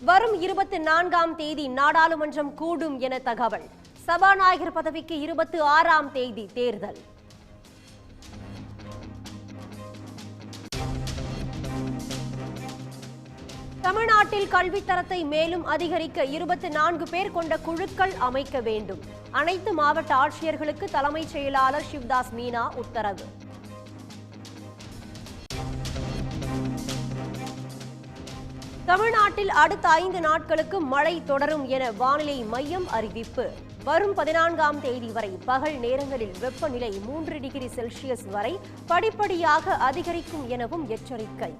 வரும் 24ஆம் தேதி நாடாளுமன்றம் கூடும் என தகவல். சபாநாயகர் பதவிக்கு 26ஆம் தேதி தேர்தல். தமிழ்நாட்டில் கல்வித்தரத்தை மேலும் அதிகரிக்க 24 பேர் கொண்ட குழுக்கள் அமைக்க வேண்டும். அனைத்து மாவட்ட ஆட்சியர்களுக்கு தலைமைச் செயலாளர் சிவ்தாஸ் மீனா உத்தரவு. தமிழ்நாட்டில் அடுத்த 5 நாட்களுக்கு மழை தொடரும் என வானிலை மையம் அறிவிப்பு. வரும் 14ஆம் தேதி வரை பகல் நேரங்களில் வெப்பநிலை 3 டிகிரி செல்சியஸ் வரை படிப்படியாக அதிகரிக்கும் எனவும் எச்சரிக்கை.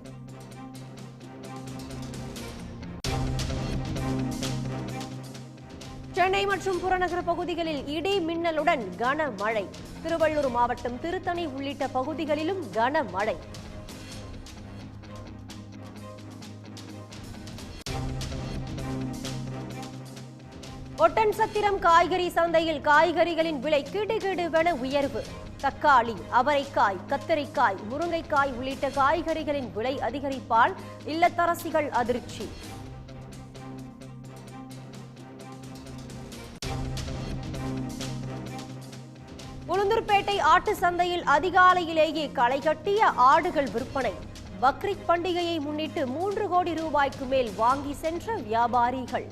சென்னை மற்றும் புறநகர் பகுதிகளில் இடி மின்னலுடன் கனமழை. திருவள்ளூர் மாவட்டம் திருத்தணி உள்ளிட்ட பகுதிகளிலும் கனமழை. ஒட்டன்சத்திரம் காய்கறி சந்தையில் காய்கறிகளின் விலை கிடுகிடுவென உயர்வு. தக்காளி, அவரைக்காய், கத்தரிக்காய், முருங்கைக்காய் உள்ளிட்ட காய்கறிகளின் விலை அதிகரிப்பால் இல்லத்தரசிகள் அதிர்ச்சி. உளுந்தூர்பேட்டை ஆட்டு சந்தையில் அதிகாலையிலேயே களை கட்டிய ஆடுகள் விற்பனை. பக்ரீத் பண்டிகையை முன்னிட்டு 3 கோடி ரூபாய்க்கு மேல் வாங்கி சென்ற வியாபாரிகள்.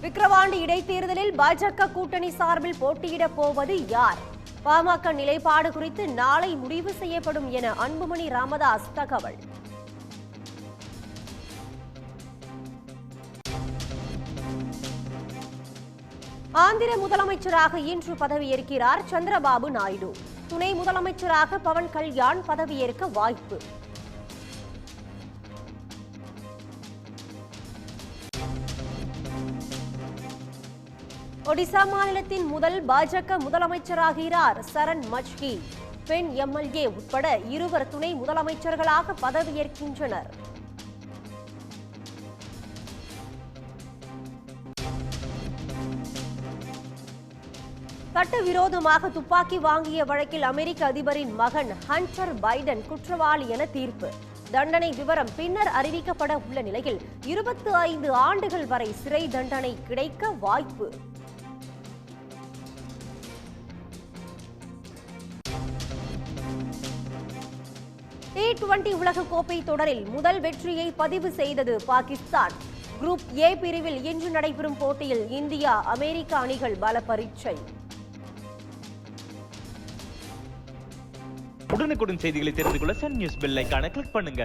விக்கிரவாண்டி இடைத்தேர்தலில் பாஜக கூட்டணி சார்பில் போட்டியிடப் போவது யார்? பாமக நிலைப்பாடு குறித்து நாளை முடிவு செய்யப்படும் என அன்புமணி ராமதாஸ் தகவல். ஆந்திர முதலமைச்சராக இன்று பதவியேற்கிறார் சந்திரபாபு நாயுடு. துணை முதலமைச்சராக பவன் கல்யாண் பதவியேற்க வாய்ப்பு. ஒடிசா மாநிலத்தின் முதல் பாஜக முதலமைச்சராகிறார் சரண் மச்கி. பெண் எம்எல்ஏ உட்பட 2 துணை முதலமைச்சர்களாக பதவியேற்கின்றனர். சட்டவிரோதமாக துப்பாக்கி வாங்கிய வழக்கில் அமெரிக்க அதிபரின் மகன் ஹண்டர் பைடன் குற்றவாளி என தீர்ப்பு. தண்டனை விவரம் பின்னர் அறிவிக்கப்பட உள்ள நிலையில் 25 ஆண்டுகள் வரை சிறை தண்டனை கிடைக்க வாய்ப்பு. T20 உலகக்கோப்பை தொடரில் முதல் வெற்றியை பதிவு செய்தது பாகிஸ்தான். குரூப் ஏ பிரிவில் இன்று நடைபெறும் போட்டியில் இந்தியா, அமெரிக்க அணிகள் பல பரீட்சை. உடனுக்குடன் செய்திகளை தெரிந்து கொள்ள சன் நியூஸ் பெல் ஐகானை கிளிக் பண்ணுங்க.